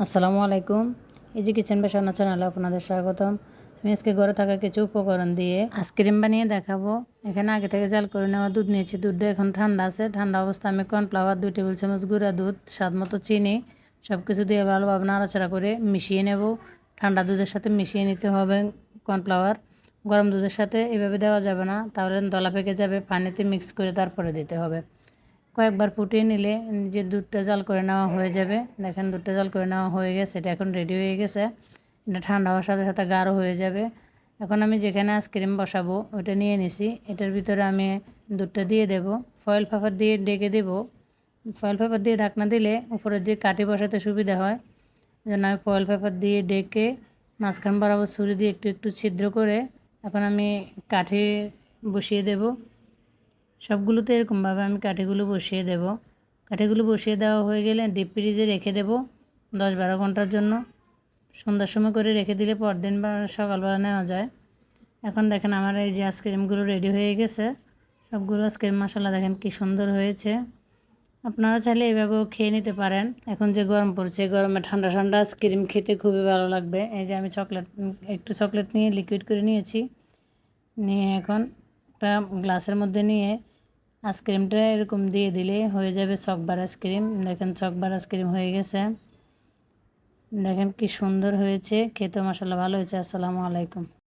আসসালামু আলাইকুম। Easy kitchen by Swarna চ্যানেলে আপনাদের স্বাগতম। আমি আজকে ঘরে থাকা কিছু উপকরণ দিয়ে আইসক্রিম বানিয়ে দেখাবো। এখানে আগে থেকে জাল করে নেওয়া দুধ নিয়েছি। দুধটা এখন ঠান্ডা আছে। ঠান্ডা অবস্থায় আমি কর্নফ্লাওয়ার 2 টেবিল চামচ, গুঁড়া দুধ, স্বাদমতো চিনি সব কিছু দিয়ে ভালোভাবে নাড়াচাড়া করে মিশিয়ে নেব। ঠান্ডা দুধের সাথে মিশিয়ে নিতে হবে কর্নফ্লাওয়ার। গরম দুধের সাথে এভাবে দেওয়া যাবে না, তাহলে দলা পেকে যাবে। পানিতে মিক্স করে তারপরে দিতে হবে। কয়েকবার ফুটিয়ে নিলে যে দুধটা জাল করে নেওয়া হয়ে যাবে। দেখেন দুধটা জাল করে নেওয়া হয়ে গেছে, এটা এখন রেডি হয়ে গেছে। এটা ঠান্ডা হওয়ার সাথে সাথে গাঢ় হয়ে যাবে। এখন আমি যেখানে আইসক্রিম বসাবো ওটা নিয়ে নিছি। এটার ভিতরে আমি দুধটা দিয়ে দেব। ফয়েল পেপার দিয়ে ঢেকে দেব। ফয়েল পেপার দিয়ে ঢাকনা দিলে উপরে যে কাঠি বসাতে সুবিধা হয়, যেন আমি ফয়েল পেপার দিয়ে ঢেকে মাঝখান বরাবর ছুরি দিয়ে একটু একটু ছিদ্র করে এখন আমি কাঠি বসিয়ে দেব। সবগুলোতে এরকমভাবে আমি কাঠিগুলো বসিয়ে দেব। কাঠিগুলো বসিয়ে দেওয়া হয়ে গেলে ডিপ ফ্রিজে রেখে দেব 10-12 ঘন্টার জন্য। সন্ধ্যার সময় করে রেখে দিলে পরদিন বা সকালবেলা নেওয়া যায়। এখন দেখেন আমার এই যে আইসক্রিমগুলো রেডি হয়ে গেছে। সবগুলো আইসক্রিম মাশাআল্লাহ দেখেন কি সুন্দর হয়েছে। আপনারা চাইলে এভাবেও খেয়ে নিতে পারেন। এখন যে গরম পড়ছে, গরমে ঠান্ডা ঠান্ডা আইসক্রিম খেতে খুবই ভালো লাগবে। এই যে আমি একটু চকলেট নিয়ে লিকুইড করে নিয়েছি। নিয়ে এখন একটা গ্লাসের মধ্যে নিয়ে আইসক্রিমটা এরকম দিয়ে দিলে হয়ে যাবে চকবার আইসক্রিম। দেখেন চকবার আইসক্রিম হয়ে গেছে। দেখেন কি সুন্দর হয়েছে, খেতে মাশাআল্লাহ ভালো হয়েছে। আসসালামু আলাইকুম।